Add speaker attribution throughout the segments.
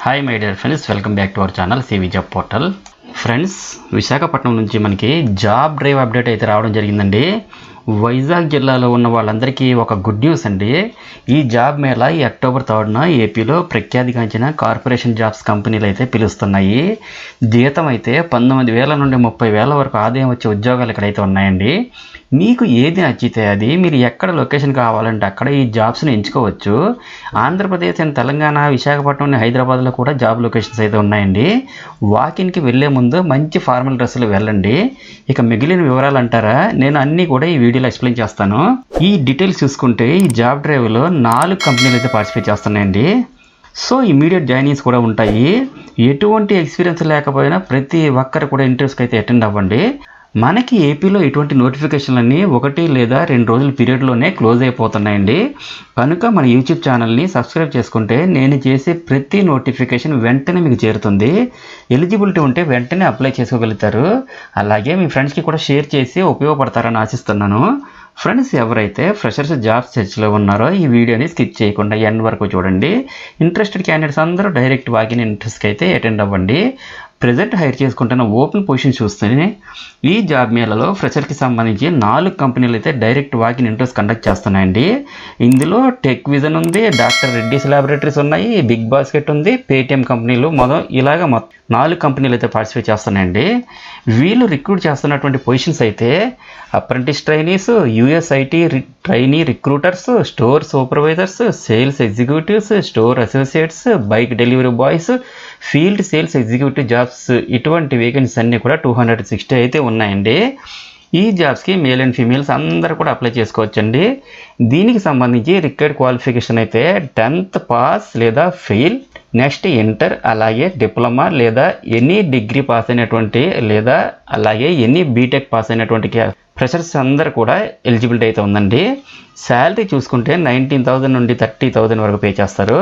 Speaker 1: Hi my dear friends, welcome back to our channel CV job portal. Friends, Visakhapatnam నుంచి మనకి job drive update అయితే రావడం జరిగిందండి. వైజాగ్ జిల్లాలో ఉన్న వాళ్ళందరికీ ఒక గుడ్ న్యూస్ అండి. ఈ జాబ్ మేళా ఈ అక్టోబర్ 3న ఏపీలో ప్రఖ్యాతిగాంచిన కార్పొరేషన్ జాబ్స్ కంపెనీలు అయితే పిలుస్తున్నాయి. జీతం అయితే 19,000 నుండి 30,000 వరకు ఆదాయం వచ్చే ఉద్యోగాలు ఇక్కడైతే ఉన్నాయండి. మీకు ఏది నచ్చితే అది, మీరు ఎక్కడ లొకేషన్ కావాలంటే అక్కడ ఈ జాబ్స్ని ఎంచుకోవచ్చు. ఆంధ్రప్రదేశ్ అండ్ తెలంగాణ, విశాఖపట్నం, హైదరాబాద్లో కూడా జాబ్ లొకేషన్స్ అయితే ఉన్నాయండి. వాకిన్కి వెళ్ళే ముందు మంచి ఫార్మల్ డ్రెస్సులు వెళ్ళండి. ఇక మిగిలిన వివరాలు అంటారా, నేను అన్నీ కూడా ఈ వీడియోలో ఎక్స్ప్లెయిన్ చేస్తాను. ఈ డీటెయిల్స్ చూసుకుంటే ఈ జాబ్ డ్రైవ్లో 4 కంపెనీలు అయితే పార్టిసిపేట్ చేస్తున్నాయండి. సో ఇమీడియట్ జాయినింగ్స్ కూడా ఉంటాయి. ఎటువంటి ఎక్స్పీరియన్స్ లేకపోయినా ప్రతి ఒక్కరు కూడా ఇంటర్వ్యూస్కి అయితే అటెండ్ అవ్వండి. మనకి ఏపీలో ఇటువంటి నోటిఫికేషన్లన్నీ 1 లేదా 2 రోజుల పీరియడ్లోనే క్లోజ్ అయిపోతున్నాయండి. కనుక మన యూట్యూబ్ ఛానల్ని సబ్స్క్రైబ్ చేసుకుంటే నేను చేసే ప్రతి నోటిఫికేషన్ వెంటనే మీకు చేరుతుంది. ఎలిజిబిలిటీ ఉంటే వెంటనే అప్లై చేసుకోగలుగుతారు. అలాగే మీ ఫ్రెండ్స్కి కూడా షేర్ చేసి ఉపయోగపడతారని ఆశిస్తున్నాను. ఫ్రెండ్స్, ఎవరైతే ఫ్రెషర్స్ జాబ్ సెర్చ్లో ఉన్నారో ఈ వీడియోని స్కిప్ చేయకుండా ఎండ్ వరకు చూడండి. ఇంట్రెస్టెడ్ క్యాండిడేట్స్ అందరూ డైరెక్ట్ వాకిన్ ఇంట్రెస్ట్కి అయితే అటెండ్ అవ్వండి. ప్రజెంట్ హైర్ చేసుకుంటున్న ఓపెన్ పొజిషన్ చూస్తేనే ఈ జాబ్ మేళలో ఫ్రెషర్కి సంబంధించి 4 కంపెనీలు అయితే డైరెక్ట్ వాకిన్ ఇంటర్వ్యూస్ కండక్ట్ చేస్తున్నాయండి. ఇందులో టెక్ విజన్ ఉంది, డాక్టర్ రెడ్డిస్ ల్యాబొరేటరీస్ ఉన్నాయి, బిగ్ బాస్కెట్ ఉంది, పేటిఎం కంపెనీలు, ఇలాగ 4 కంపెనీలు అయితే పార్టిసిపేట్ చేస్తున్నాయండి. వీళ్ళు రిక్రూట్ చేస్తున్నటువంటి పొజిషన్స్ అయితే apprentice trainees, US IT trainee recruiters, store supervisors, sales executives, store associates, bike delivery boys, field sales executive jobs, ఇటువంటి వేకెన్సీస్ అన్నీ కూడా 260 అయితే ఉన్నాయండి. ఈ జాబ్స్కి మేల్ అండ్ ఫీమేల్స్ అందరూ కూడా అప్లై చేసుకోవచ్చండి. దీనికి సంబంధించి రిక్వైర్డ్ క్వాలిఫికేషన్ అయితే 10th పాస్ లేదా ఫెయిల్, నెక్స్ట్ ఇంటర్, అలాగే డిప్లొమా లేదా ఎనీ డిగ్రీ పాస్ అయినటువంటి, లేదా అలాగే ఎనీ బీటెక్ పాస్ అయినటువంటి ఫ్రెషర్స్ అందరూ కూడా ఎలిజిబిలిటీ అయితే ఉందండి. శాలరీ చూసుకుంటే 19,000 నుండి 30,000 వరకు పే చేస్తారు.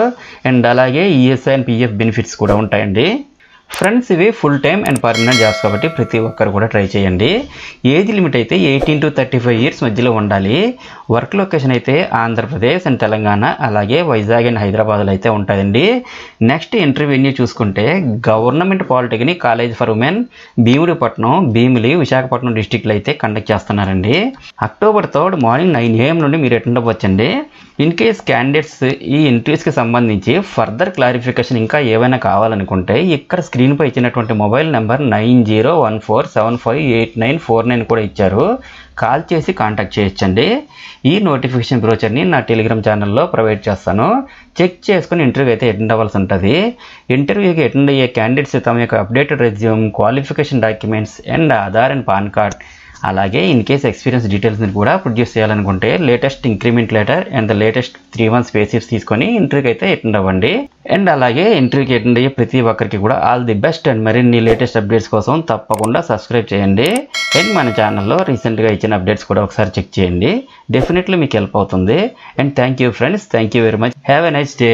Speaker 1: అండ్ అలాగే ఈఎస్ఐ అండ్ పిఎఫ్ బెనిఫిట్స్ కూడా ఉంటాయండి. ఫ్రెండ్స్, ఇవి full time and permanent jobs కాబట్టి ప్రతి ఒక్కరు కూడా ట్రై చేయండి. ఏజ్ లిమిట్ అయితే 18 to 35 ఇయర్స్ మధ్యలో ఉండాలి. వర్క్ లొకేషన్ అయితే ఆంధ్రప్రదేశ్ అండ్ తెలంగాణ, అలాగే వైజాగ్ అండ్ హైదరాబాద్లో అయితే ఉంటుందండి. నెక్స్ట్ ఇంటర్వ్యూ వెన్యూ చూసుకుంటే government polytechnic college for women, Bheemudipatnam, Bheemili, Visakhapatnam డిస్టిక్లో అయితే కండక్ట్ చేస్తున్నారండి. అక్టోబర్ 3 మార్నింగ్ 9 AM నుండి మీరు అటెండ్ అవ్వచ్చండి. ఇన్ కేస్ క్యాండిడేట్స్ ఈ ఇంటర్వ్యూస్కి సంబంధించి ఫర్దర్ క్లారిఫికేషన్ ఇంకా ఏమైనా కావాలనుకుంటే ఇక్కడ స్క్రీన్పై ఇచ్చినటువంటి మొబైల్ నెంబర్ 9014758949 కూడా ఇచ్చారు. కాల్ చేసి కాంటాక్ట్ చేయొచ్చండి. ఈ నోటిఫికేషన్ బ్రోచర్ని నా టెలిగ్రామ్ ఛానల్లో ప్రొవైడ్ చేస్తాను. చెక్ చేసుకుని ఇంటర్వ్యూ అయితే అటెండ్ అవ్వాల్సి ఉంటుంది. ఇంటర్వ్యూకి అటెండ్ అయ్యే క్యాండిడేట్స్ తమ యొక్క updated resume, qualification documents and Aadhaar and pan card, అలాగే ఇన్ కేస్ ఎక్స్పీరియన్స్ డీటెయిల్స్ని కూడా ప్రొడ్యూస్ చేయాలనుకుంటే latest increment letter and the latest 3 months pay slips తీసుకొని ఇంటర్వ్యూకి అయితే అటెండ్ అవ్వండి. అండ్ అలాగే ఇంటర్వ్యూకి అటెండ్ అయ్యే ప్రతి ఒక్కరికి కూడా ఆల్ ది బెస్ట్. అండ్ మరిన్ని లేటెస్ట్ అప్డేట్స్ కోసం తప్పకుండా సబ్స్క్రైబ్ చేయండి. అండ్ మన ఛానల్లో రీసెంట్గా ఇచ్చిన అప్డేట్స్ కూడా ఒకసారి చెక్ చేయండి. డెఫినెట్లీ మీకు హెల్ప్ అవుతుంది. And thank you friends, thank you very much. Have a nice day.